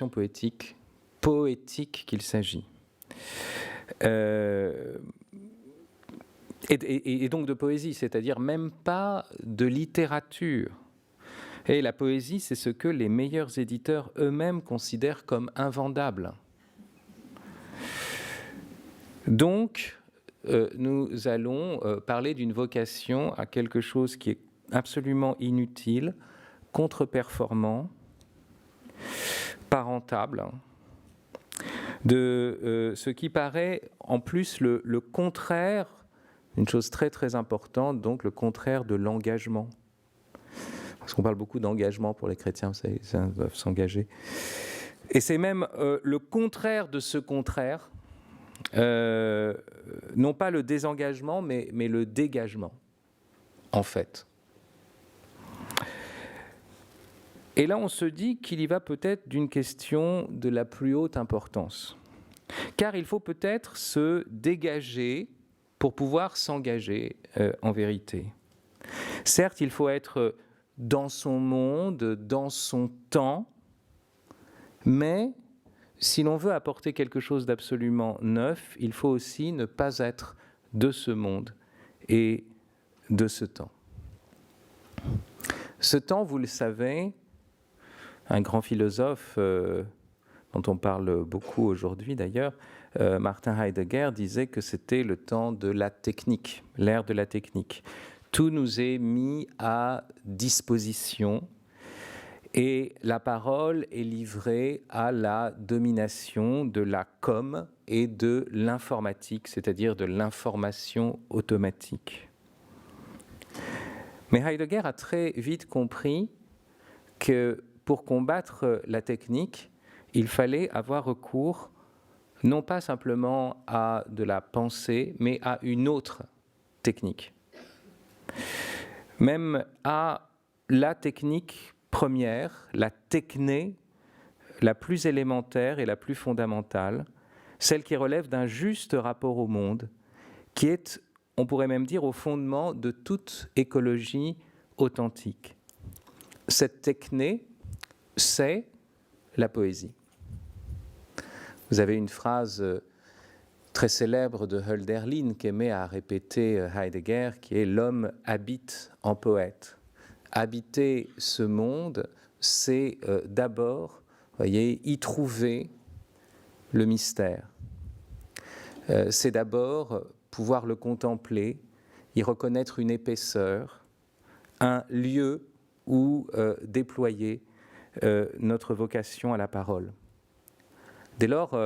poétique qu'il s'agit. Et donc de poésie, c'est-à-dire même pas de littérature. Et la poésie, c'est ce que les meilleurs éditeurs eux-mêmes considèrent comme invendable. Donc, nous allons parler d'une vocation à quelque chose qui est absolument inutile, contre-performant, pas rentable, de ce qui paraît en plus le contraire, une chose très très importante, donc le contraire de l'engagement. Parce qu'on parle beaucoup d'engagement pour les chrétiens, vous savez, ils doivent s'engager. Et c'est même le contraire de ce contraire, non pas le désengagement, mais le dégagement, en fait. Et là, on se dit qu'il y va peut-être d'une question de la plus haute importance. Car il faut peut-être se dégager pour pouvoir s'engager en vérité. Certes, il faut être dans son monde, dans son temps, mais si l'on veut apporter quelque chose d'absolument neuf, il faut aussi ne pas être de ce monde et de ce temps. Ce temps, vous le savez, un grand philosophe dont on parle beaucoup aujourd'hui d'ailleurs, Martin Heidegger, disait que c'était le temps de la technique, l'ère de la technique. Tout nous est mis à disposition et la parole est livrée à la domination de la com et de l'informatique, c'est-à-dire de l'information automatique. Mais Heidegger a très vite compris que pour combattre la technique, il fallait avoir recours non pas simplement à de la pensée, mais à une autre technique. Même à la technique première, la techné, la plus élémentaire et la plus fondamentale, celle qui relève d'un juste rapport au monde, qui est, on pourrait même dire, au fondement de toute écologie authentique. Cette techné, c'est la poésie. Vous avez une phrase très célèbre de Hölderlin qu'aimait à répéter Heidegger, qui est « l'homme habite en poète ». Habiter ce monde, c'est d'abord, voyez, y trouver le mystère. C'est d'abord pouvoir le contempler, y reconnaître une épaisseur, un lieu où déployer notre vocation à la parole. Dès lors,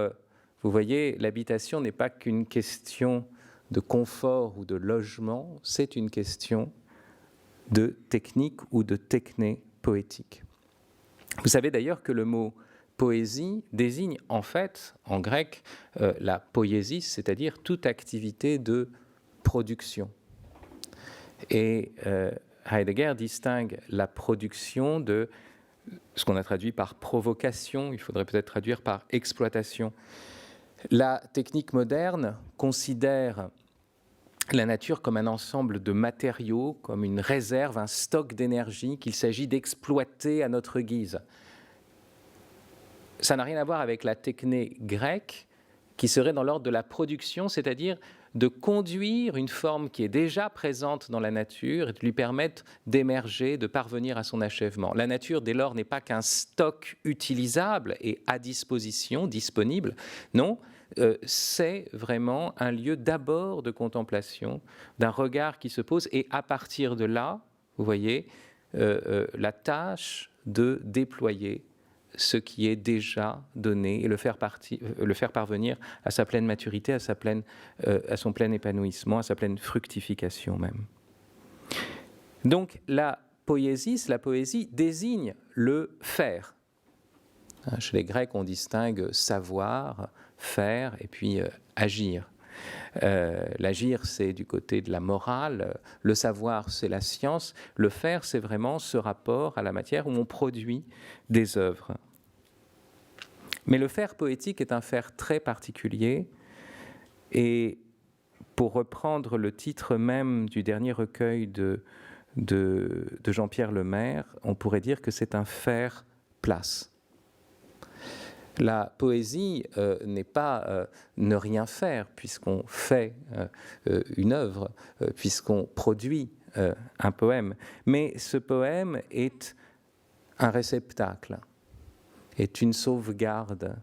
vous voyez, l'habitation n'est pas qu'une question de confort ou de logement, c'est une question de technique ou de techné poétique. Vous savez d'ailleurs que le mot poésie désigne en fait, en grec, la poiesis, c'est-à-dire toute activité de production. Et Heidegger distingue la production de ce qu'on a traduit par provocation, il faudrait peut-être traduire par exploitation. La technique moderne considère la nature comme un ensemble de matériaux, comme une réserve, un stock d'énergie qu'il s'agit d'exploiter à notre guise. Ça n'a rien à voir avec la techné grecque, qui serait dans l'ordre de la production, c'est-à-dire de conduire une forme qui est déjà présente dans la nature et de lui permettre d'émerger, de parvenir à son achèvement. La nature, dès lors, n'est pas qu'un stock utilisable et à disposition, disponible. Non, c'est vraiment un lieu d'abord de contemplation, d'un regard qui se pose, et à partir de là, vous voyez, la tâche de déployer ce qui est déjà donné et le faire parvenir à sa pleine maturité, à son plein épanouissement, à sa pleine fructification même. Donc la poésie désigne le faire. Chez les Grecs, on distingue savoir, faire et puis agir. L'agir, c'est du côté de la morale, le savoir, c'est la science, le faire, c'est vraiment ce rapport à la matière où on produit des œuvres. Mais le faire poétique est un faire très particulier, et pour reprendre le titre même du dernier recueil de Jean-Pierre Lemaire, on pourrait dire que c'est un faire place. La poésie n'est pas ne rien faire, puisqu'on fait une œuvre, puisqu'on produit un poème. Mais ce poème est un réceptacle, est une sauvegarde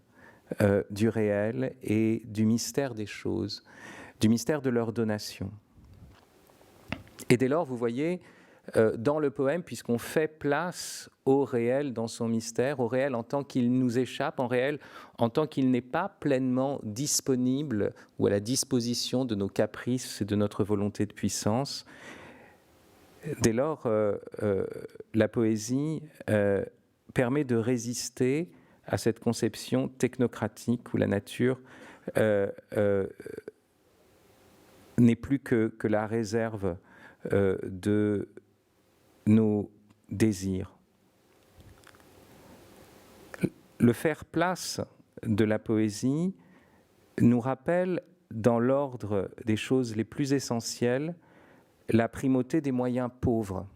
du réel et du mystère des choses, du mystère de leur donation. Et dès lors, vous voyez, dans le poème, puisqu'on fait place au réel dans son mystère, au réel en tant qu'il nous échappe, en réel en tant qu'il n'est pas pleinement disponible ou à la disposition de nos caprices et de notre volonté de puissance, dès lors, la poésie permet de résister à cette conception technocratique où la nature n'est plus que la réserve de nos désirs. Le faire place de la poésie nous rappelle, dans l'ordre des choses les plus essentielles, la primauté des moyens pauvres.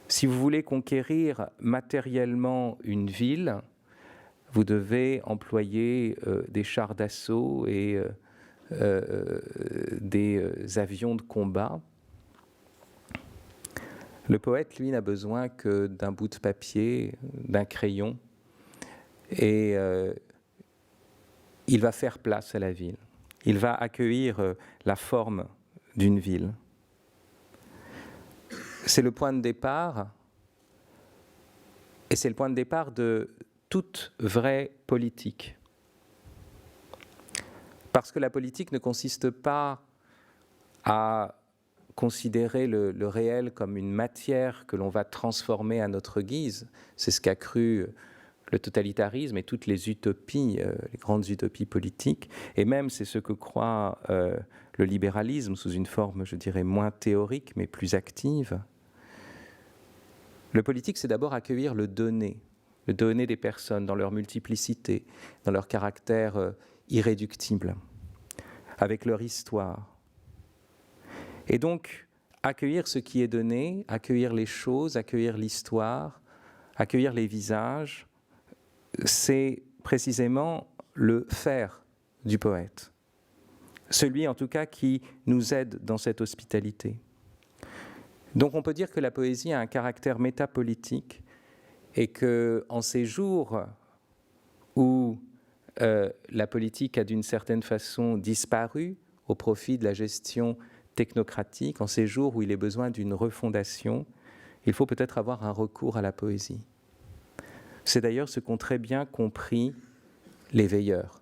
Si vous voulez conquérir matériellement une ville, vous devez employer des chars d'assaut et des avions de combat. Le poète, lui, n'a besoin que d'un bout de papier, d'un crayon, et il va faire place à la ville. Il va accueillir la forme d'une ville. C'est le point de départ, et c'est le point de départ de toute vraie politique. Parce que la politique ne consiste pas à considérer le réel comme une matière que l'on va transformer à notre guise. C'est ce qu'a cru le totalitarisme et toutes les utopies, les grandes utopies politiques. Et même c'est ce que croit le libéralisme sous une forme, je dirais, moins théorique, mais plus active. Le politique, c'est d'abord accueillir le donné des personnes dans leur multiplicité, dans leur caractère irréductible, avec leur histoire. Et donc, accueillir ce qui est donné, accueillir les choses, accueillir l'histoire, accueillir les visages, c'est précisément le faire du poète. Celui, en tout cas, qui nous aide dans cette hospitalité. Donc, on peut dire que la poésie a un caractère métapolitique et qu'en ces jours où la politique a d'une certaine façon disparu au profit de la gestion technocratique, en ces jours où il est besoin d'une refondation, il faut peut-être avoir un recours à la poésie. C'est d'ailleurs ce qu'ont très bien compris les veilleurs.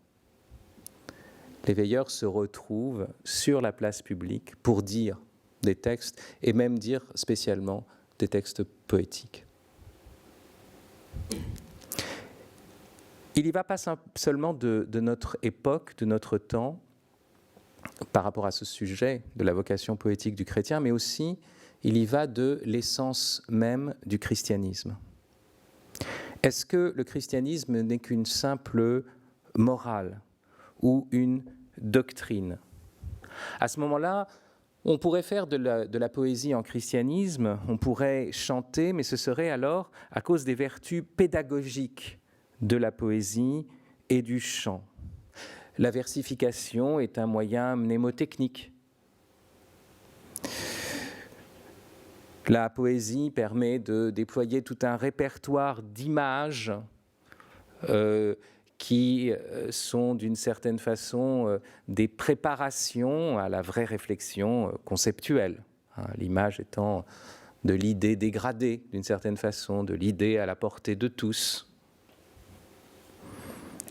Les veilleurs se retrouvent sur la place publique pour dire des textes, et même dire spécialement des textes poétiques. Il n'y va pas seulement de notre époque, de notre temps, par rapport à ce sujet de la vocation poétique du chrétien, mais aussi il y va de l'essence même du christianisme. Est-ce que le christianisme n'est qu'une simple morale ou une doctrine ? À ce moment-là, on pourrait faire de la poésie en christianisme, on pourrait chanter, mais ce serait alors à cause des vertus pédagogiques de la poésie et du chant. La versification est un moyen mnémotechnique. La poésie permet de déployer tout un répertoire d'images qui sont d'une certaine façon des préparations à la vraie réflexion conceptuelle. L'image étant de l'idée dégradée d'une certaine façon, de l'idée à la portée de tous.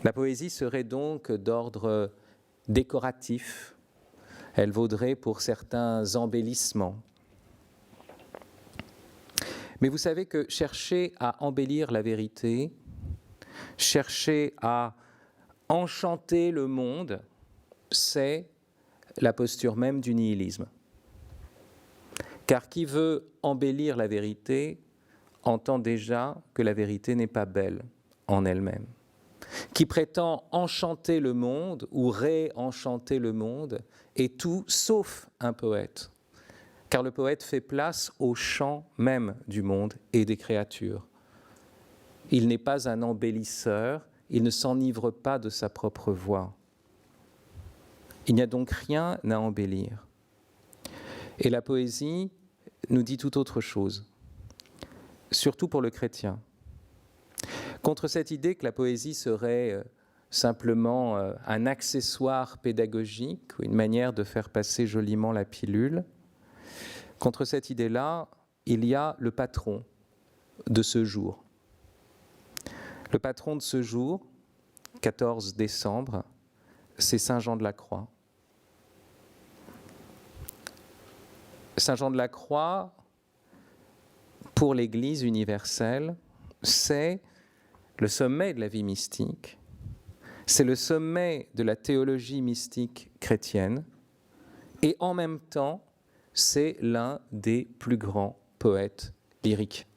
La poésie serait donc d'ordre décoratif. Elle vaudrait pour certains embellissements. Mais vous savez que chercher à embellir la vérité, chercher à enchanter le monde, c'est la posture même du nihilisme. Car qui veut embellir la vérité entend déjà que la vérité n'est pas belle en elle-même. Qui prétend enchanter le monde ou réenchanter le monde est tout sauf un poète. Car le poète fait place au chant même du monde et des créatures. Il n'est pas un embellisseur, il ne s'enivre pas de sa propre voix. Il n'y a donc rien à embellir. Et la poésie nous dit tout autre chose, surtout pour le chrétien. Contre cette idée que la poésie serait simplement un accessoire pédagogique ou une manière de faire passer joliment la pilule, contre cette idée-là, il y a le patron de ce jour. Le patron de ce jour, 14 décembre, c'est Saint Jean de la Croix. Saint Jean de la Croix, pour l'Église universelle, c'est le sommet de la vie mystique, c'est le sommet de la théologie mystique chrétienne, et en même temps, c'est l'un des plus grands poètes lyriques.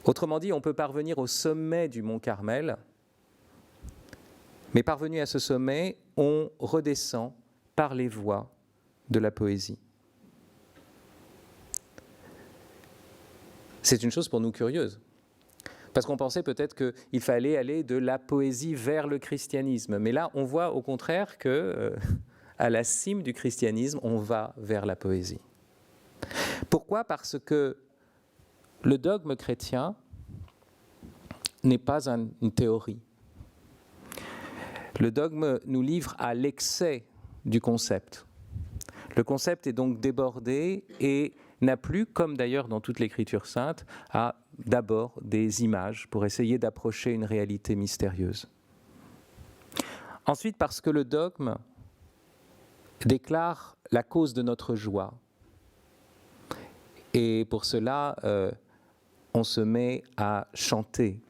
Autrement dit, on peut parvenir au sommet du mont Carmel, mais parvenu à ce sommet, on redescend par les voies de la poésie. C'est une chose pour nous curieuse, parce qu'on pensait peut-être qu'il fallait aller de la poésie vers le christianisme, mais là, on voit au contraire que, à la cime du christianisme, on va vers la poésie. Pourquoi ? Parce que le dogme chrétien n'est pas une théorie. Le dogme nous livre à l'excès du concept. Le concept est donc débordé et n'a plus, comme d'ailleurs dans toute l'Écriture sainte, à d'abord des images pour essayer d'approcher une réalité mystérieuse. Ensuite, parce que le dogme déclare la cause de notre joie. Et pour cela, on se met à chanter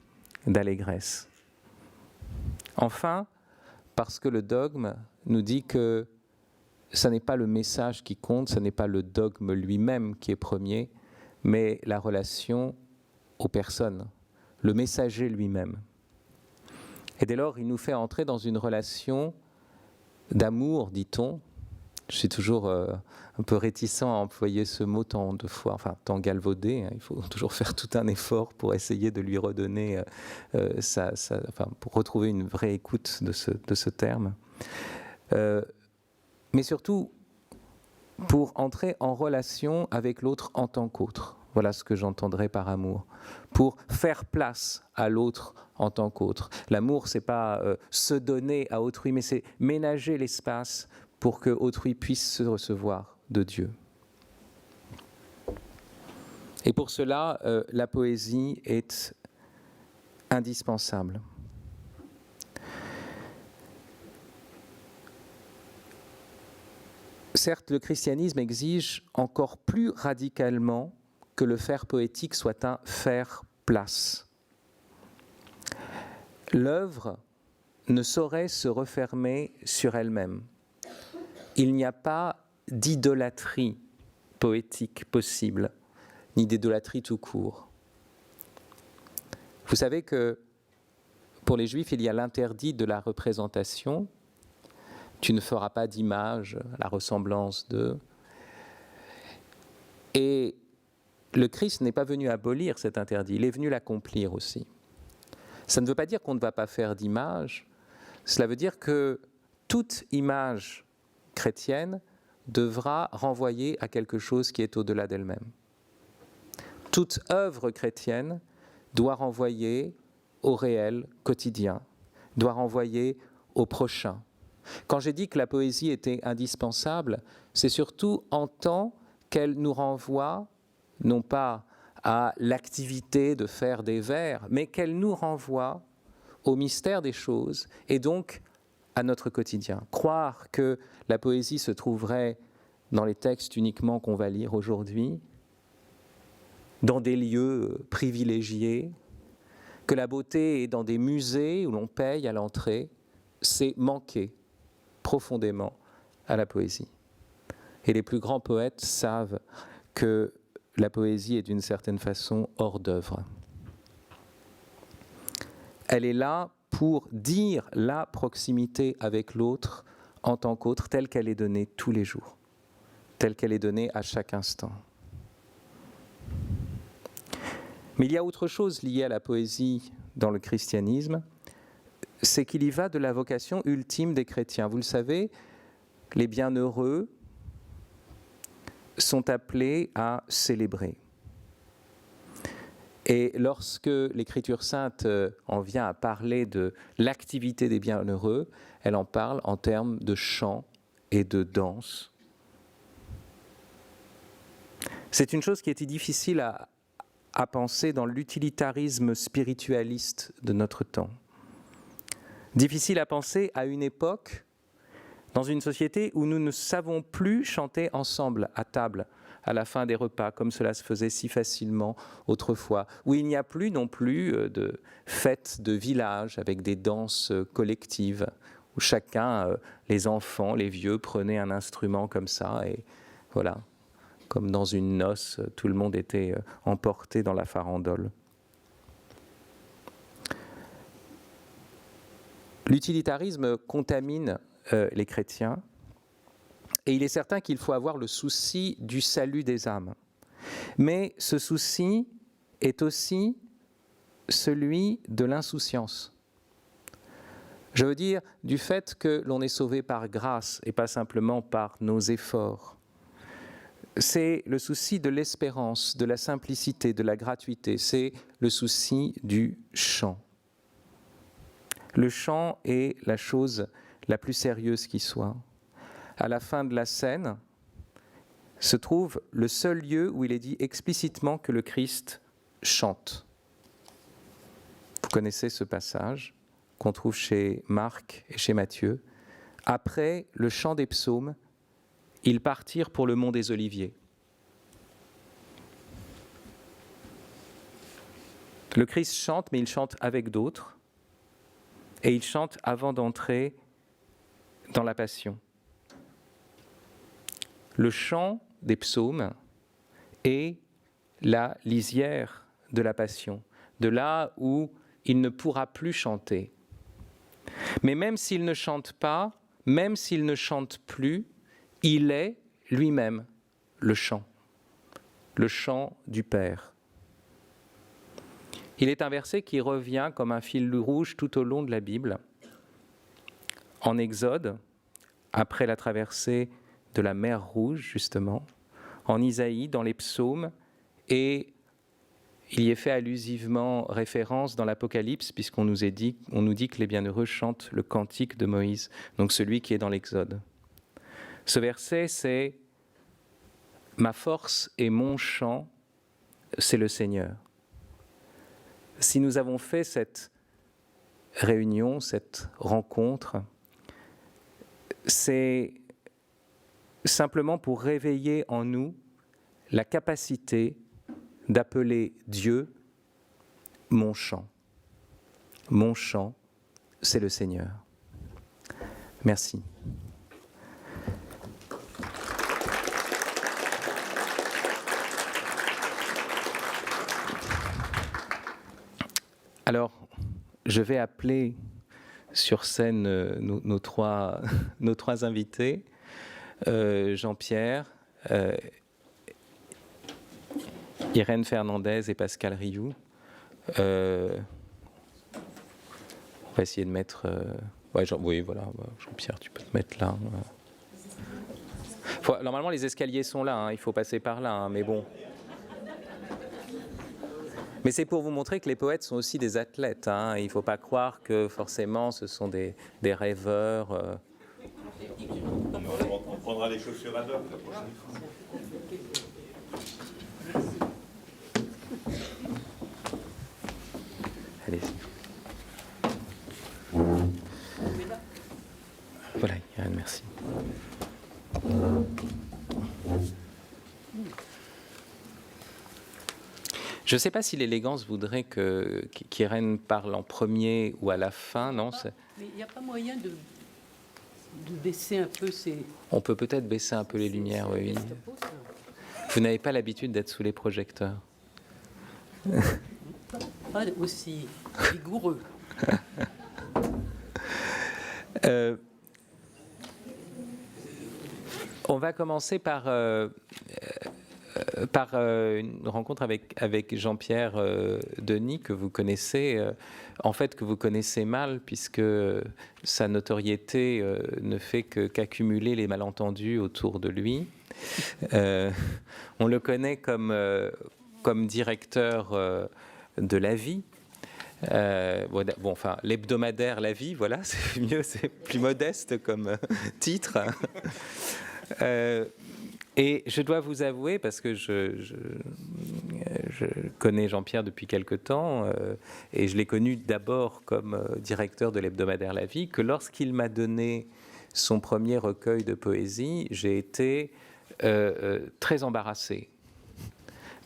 d'allégresse. Enfin, parce que le dogme nous dit que ce n'est pas le message qui compte, ce n'est pas le dogme lui-même qui est premier, mais la relation aux personnes, le messager lui-même. Et dès lors, il nous fait entrer dans une relation d'amour, dit-on. Je suis toujours un peu réticent à employer ce mot tant de fois, enfin tant galvaudé. Hein, il faut toujours faire tout un effort pour essayer de lui redonner pour retrouver une vraie écoute de ce terme. Mais surtout pour entrer en relation avec l'autre en tant qu'autre. Voilà ce que j'entendrais par amour. Pour faire place à l'autre en tant qu'autre. L'amour, c'est pas se donner à autrui, mais c'est ménager l'espace pour que autrui puisse se recevoir de Dieu. Et pour cela, la poésie est indispensable. Certes, le christianisme exige encore plus radicalement que le faire poétique soit un faire place. L'œuvre ne saurait se refermer sur elle-même. Il n'y a pas d'idolâtrie poétique possible, ni d'idolâtrie tout court. Vous savez que pour les Juifs, il y a l'interdit de la représentation. Tu ne feras pas d'image à la ressemblance de... Et le Christ n'est pas venu abolir cet interdit, il est venu l'accomplir aussi. Ça ne veut pas dire qu'on ne va pas faire d'image, cela veut dire que toute image chrétienne devra renvoyer à quelque chose qui est au-delà d'elle-même. Toute œuvre chrétienne doit renvoyer au réel quotidien, doit renvoyer au prochain. Quand j'ai dit que la poésie était indispensable, c'est surtout en tant qu'elle nous renvoie, non pas à l'activité de faire des vers, mais qu'elle nous renvoie au mystère des choses et donc à notre quotidien. Croire que la poésie se trouverait dans les textes uniquement qu'on va lire aujourd'hui, dans des lieux privilégiés, que la beauté est dans des musées où l'on paye à l'entrée, c'est manquer profondément à la poésie. Et les plus grands poètes savent que la poésie est d'une certaine façon hors d'œuvre. Elle est là pour dire la proximité avec l'autre en tant qu'autre, telle qu'elle est donnée tous les jours, telle qu'elle est donnée à chaque instant. Mais il y a autre chose liée à la poésie dans le christianisme, c'est qu'il y va de la vocation ultime des chrétiens. Vous le savez, les bienheureux sont appelés à célébrer. Et lorsque l'Écriture sainte en vient à parler de l'activité des bienheureux, elle en parle en termes de chant et de danse. C'est une chose qui était difficile à penser dans l'utilitarisme spiritualiste de notre temps. Difficile à penser à une époque, dans une société où nous ne savons plus chanter ensemble à table, à la fin des repas, comme cela se faisait si facilement autrefois, où il n'y a plus non plus de fêtes de village avec des danses collectives, où chacun, les enfants, les vieux, prenaient un instrument comme ça, et voilà, comme dans une noce, tout le monde était emporté dans la farandole. L'utilitarisme contamine les chrétiens, et il est certain qu'il faut avoir le souci du salut des âmes. Mais ce souci est aussi celui de l'insouciance. Je veux dire du fait que l'on est sauvé par grâce et pas simplement par nos efforts. C'est le souci de l'espérance, de la simplicité, de la gratuité. C'est le souci du chant. Le chant est la chose la plus sérieuse qui soit. À la fin de la scène se trouve le seul lieu où il est dit explicitement que le Christ chante. Vous connaissez ce passage qu'on trouve chez Marc et chez Matthieu. Après le chant des psaumes, ils partirent pour le mont des Oliviers. Le Christ chante, mais il chante avec d'autres, et il chante avant d'entrer dans la Passion. Le chant des psaumes est la lisière de la Passion, de là où il ne pourra plus chanter. Mais même s'il ne chante pas, même s'il ne chante plus, il est lui-même le chant du Père. Il est un verset qui revient comme un fil rouge tout au long de la Bible. En Exode, après la traversée de la mer Rouge, justement, en Isaïe, dans les psaumes, et il y est fait allusivement référence dans l'Apocalypse, puisqu'on nous dit que les bienheureux chantent le cantique de Moïse, donc celui qui est dans l'Exode. Ce verset, c'est « Ma force et mon chant, c'est le Seigneur ». Si nous avons fait cette réunion, cette rencontre, c'est simplement pour réveiller en nous la capacité d'appeler Dieu mon chant. Mon chant, c'est le Seigneur. Merci. Alors, je vais appeler sur scène nos trois invités, Jean-Pierre, Irène Fernandez et Pascal Rioux. On va essayer de mettre... oui, voilà, Jean-Pierre, tu peux te mettre là. Normalement, les escaliers sont là, hein, il faut passer par là, hein, mais bon... Mais c'est pour vous montrer que les poètes sont aussi des athlètes. Hein. Il ne faut pas croire que forcément ce sont des rêveurs. On prendra les chaussures à dos la prochaine fois. Allez-y. Voilà, Yann, merci. Je ne sais pas si l'élégance voudrait qu'Irène parle en premier ou à la fin, non ? Mais il n'y a pas moyen de baisser un peu ces... On peut peut-être baisser un peu les lumières, oui. Vous n'avez pas l'habitude d'être sous les projecteurs. Pas aussi vigoureux. On va commencer par par une rencontre avec Jean-Pierre Denis, que vous connaissez, en fait que vous connaissez mal, puisque sa notoriété ne fait qu'accumuler les malentendus autour de lui. On le connaît comme directeur de La Vie. Enfin, l'hebdomadaire La Vie, voilà, c'est mieux, c'est plus modeste comme titre. Et je dois vous avouer, parce que je connais Jean-Pierre depuis quelque temps, et je l'ai connu d'abord comme directeur de l'hebdomadaire La Vie, que lorsqu'il m'a donné son premier recueil de poésie, j'ai été très embarrassé.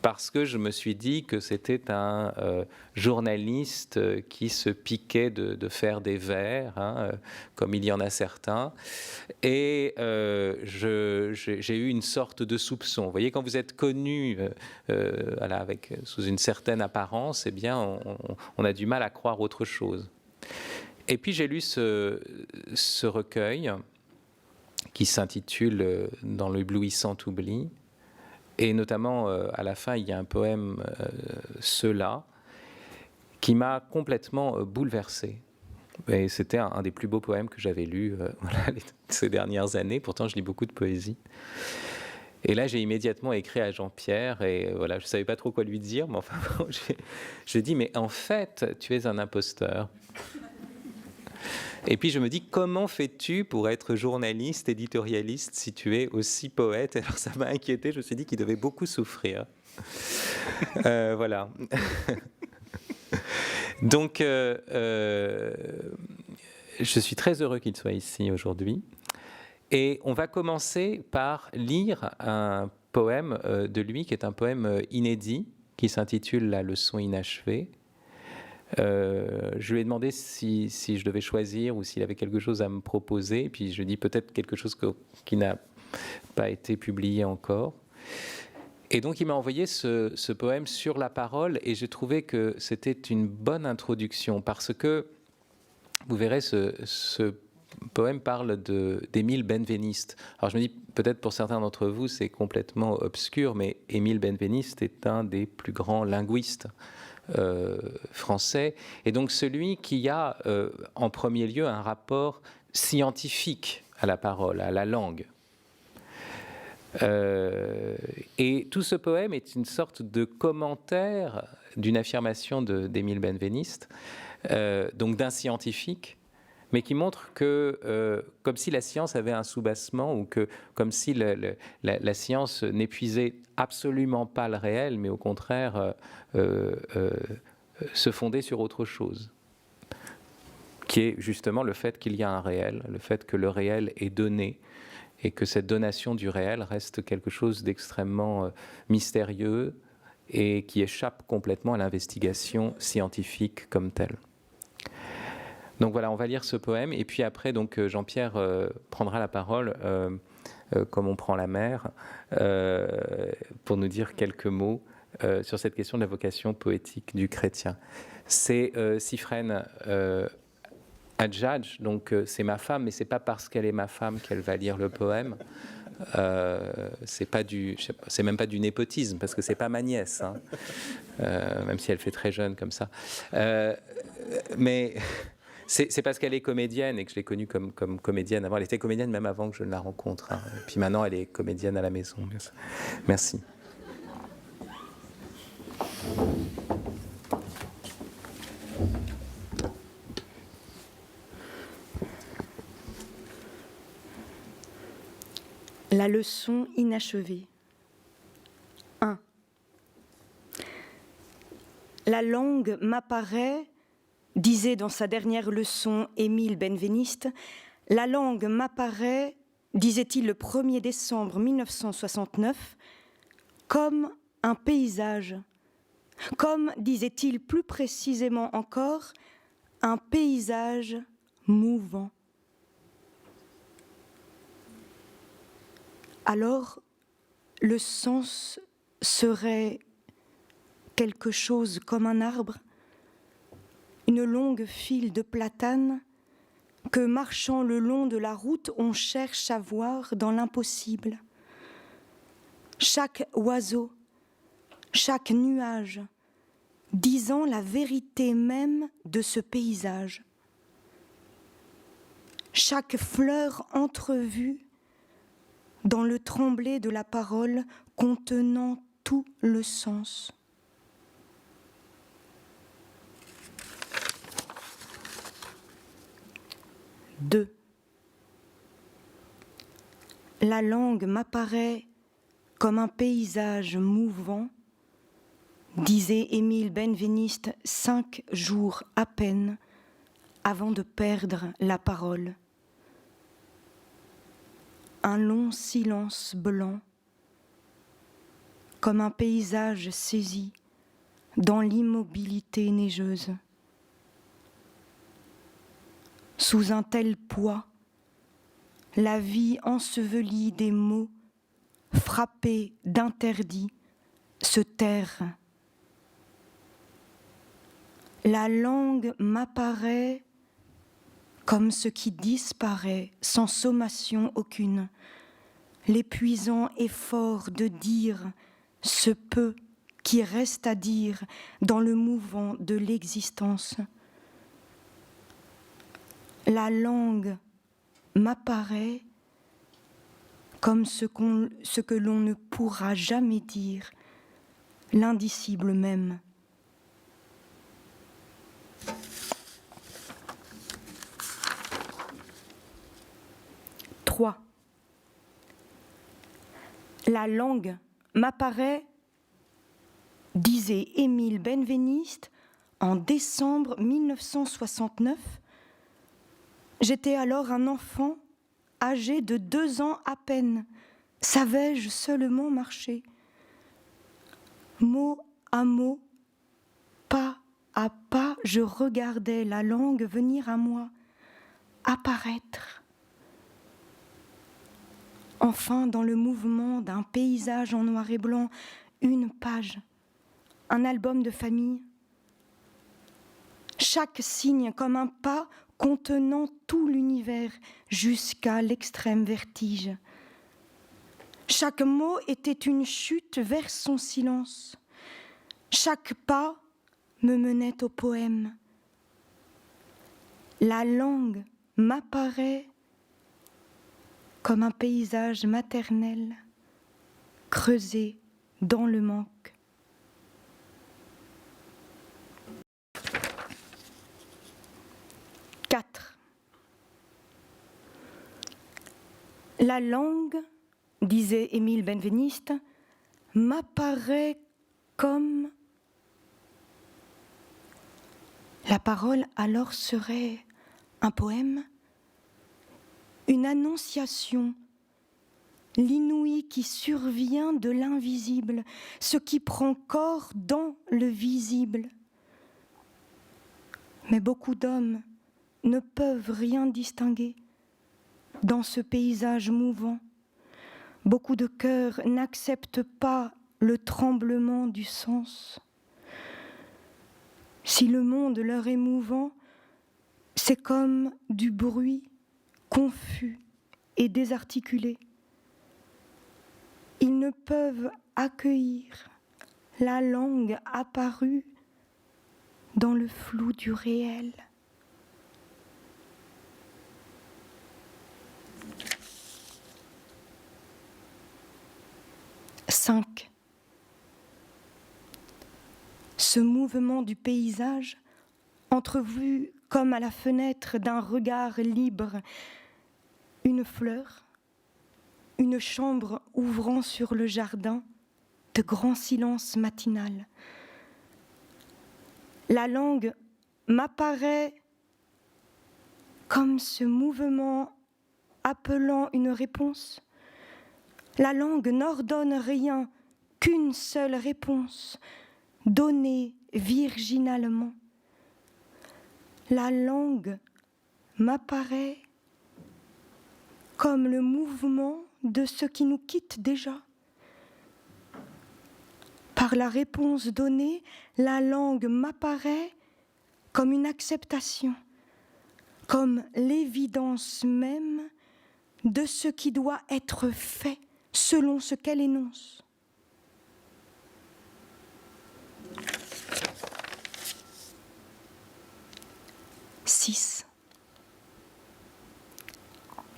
Parce que je me suis dit que c'était un journaliste qui se piquait de faire des vers, comme il y en a certains. Et j'ai eu une sorte de soupçon. Vous voyez, quand vous êtes connu voilà, sous une certaine apparence, eh bien, on a du mal à croire autre chose. Et puis j'ai lu ce recueil qui s'intitule « Dans l'éblouissant oubli ». Et notamment, à la fin, il y a un poème, Ceux-là, qui m'a complètement bouleversé. Et c'était un des plus beaux poèmes que j'avais lus ces dernières années. Pourtant, je lis beaucoup de poésie. Et là, j'ai immédiatement écrit à Jean-Pierre. Et voilà, je ne savais pas trop quoi lui dire. Mais enfin, j'ai dit, mais en fait, tu es un imposteur. Et puis je me dis, comment fais-tu pour être journaliste, éditorialiste, si tu es aussi poète? Alors ça m'a inquiété, je me suis dit qu'il devait beaucoup souffrir. Voilà. Donc, je suis très heureux qu'il soit ici aujourd'hui. Et on va commencer par lire un poème de lui, qui est un poème inédit, qui s'intitule « La leçon inachevée ». Je lui ai demandé si je devais choisir ou s'il avait quelque chose à me proposer. Puis je lui ai dit peut-être quelque chose qui n'a pas été publié encore. Et donc il m'a envoyé ce poème sur la parole et j'ai trouvé que c'était une bonne introduction parce que, vous verrez, ce poème parle d'Émile Benveniste. Alors je me dis, peut-être pour certains d'entre vous c'est complètement obscur, mais Émile Benveniste est un des plus grands linguistes français, et donc celui qui a en premier lieu un rapport scientifique à la parole, à la langue. Et tout ce poème est une sorte de commentaire d'une affirmation d'Émile Benveniste, donc d'un scientifique, mais qui montre que, comme si la science avait un soubassement, ou comme si la science n'épuisait absolument pas le réel, mais au contraire se fondait sur autre chose, qui est justement le fait qu'il y a un réel, le fait que le réel est donné, et que cette donation du réel reste quelque chose d'extrêmement mystérieux et qui échappe complètement à l'investigation scientifique comme telle. Donc voilà, on va lire ce poème, et puis après, donc, Jean-Pierre prendra la parole, comme on prend la mer, pour nous dire quelques mots sur cette question de la vocation poétique du chrétien. C'est Sifrène Adjadj, donc c'est ma femme, mais c'est pas parce qu'elle est ma femme qu'elle va lire le poème. C'est même pas du népotisme, parce que c'est pas ma nièce, hein, même si elle fait très jeune comme ça. Mais c'est parce qu'elle est comédienne et que je l'ai connue comme comédienne avant. Elle était comédienne même avant que je ne la rencontre. Hein. Et puis maintenant, elle est comédienne à la maison. Merci. La leçon inachevée. 1. La langue m'apparaît, disait dans sa dernière leçon Émile Benveniste, la langue m'apparaît, disait-il le 1er décembre 1969, comme un paysage, comme, disait-il plus précisément encore, un paysage mouvant. Alors, le sens serait quelque chose comme un arbre, une longue file de platanes que, marchant le long de la route, on cherche à voir dans l'impossible. Chaque oiseau chaque nuage disant la vérité même de ce paysage, chaque fleur entrevue dans le tremblé de la parole contenant tout le sens. Deux. La langue m'apparaît comme un paysage mouvant, disait Émile Benveniste 5 jours à peine avant de perdre la parole. Un long silence blanc, comme un paysage saisi dans l'immobilité neigeuse. Sous un tel poids, la vie ensevelie des mots, frappée d'interdits, se terre. La langue m'apparaît comme ce qui disparaît sans sommation aucune, l'épuisant effort de dire ce peu qui reste à dire dans le mouvant de l'existence. La langue m'apparaît comme ce que l'on ne pourra jamais dire, l'indicible même. Trois. La langue m'apparaît, disait Émile Benveniste en décembre 1969. J'étais alors un enfant âgé de 2 ans à peine. Savais-je seulement marcher? Mot à mot, pas à pas, je regardais la langue venir à moi, apparaître. Enfin, dans le mouvement d'un paysage en noir et blanc, une page, un album de famille. Chaque signe comme un pas contenant tout l'univers jusqu'à l'extrême vertige. Chaque mot était une chute vers son silence. Chaque pas me menait au poème. La langue m'apparaît comme un paysage maternel creusé dans le manque. Quatre. La langue, disait Émile Benveniste, m'apparaît comme... La parole alors serait un poème, une annonciation, l'inouï qui survient de l'invisible, ce qui prend corps dans le visible. Mais beaucoup d'hommes ne peuvent rien distinguer dans ce paysage mouvant. Beaucoup de cœurs n'acceptent pas le tremblement du sens. Si le monde leur est mouvant, c'est comme du bruit confus et désarticulé. Ils ne peuvent accueillir la langue apparue dans le flou du réel. Cinq. Ce mouvement du paysage, entrevu comme à la fenêtre d'un regard libre, une fleur, une chambre ouvrant sur le jardin, de grands silences matinales. La langue m'apparaît comme ce mouvement appelant une réponse. La langue n'ordonne rien qu'une seule réponse, donnée virginalement. La langue m'apparaît comme le mouvement de ce qui nous quitte déjà. Par la réponse donnée, la langue m'apparaît comme une acceptation, comme l'évidence même de ce qui doit être fait selon ce qu'elle énonce. 6.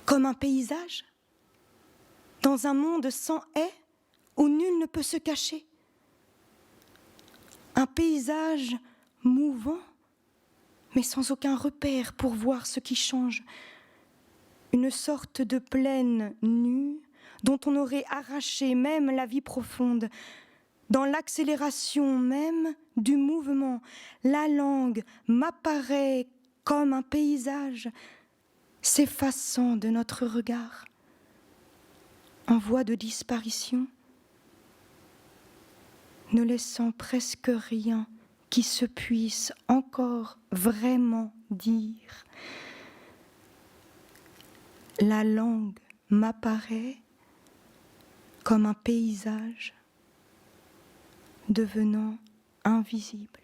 Comme un paysage, dans un monde sans haies où nul ne peut se cacher. Un paysage mouvant, mais sans aucun repère pour voir ce qui change. Une sorte de plaine nue dont on aurait arraché même la vie profonde. Dans l'accélération même du mouvement, la langue m'apparaît comme un paysage s'effaçant de notre regard, en voie de disparition, ne laissant presque rien qui se puisse encore vraiment dire. La langue m'apparaît comme un paysage devenant invisible.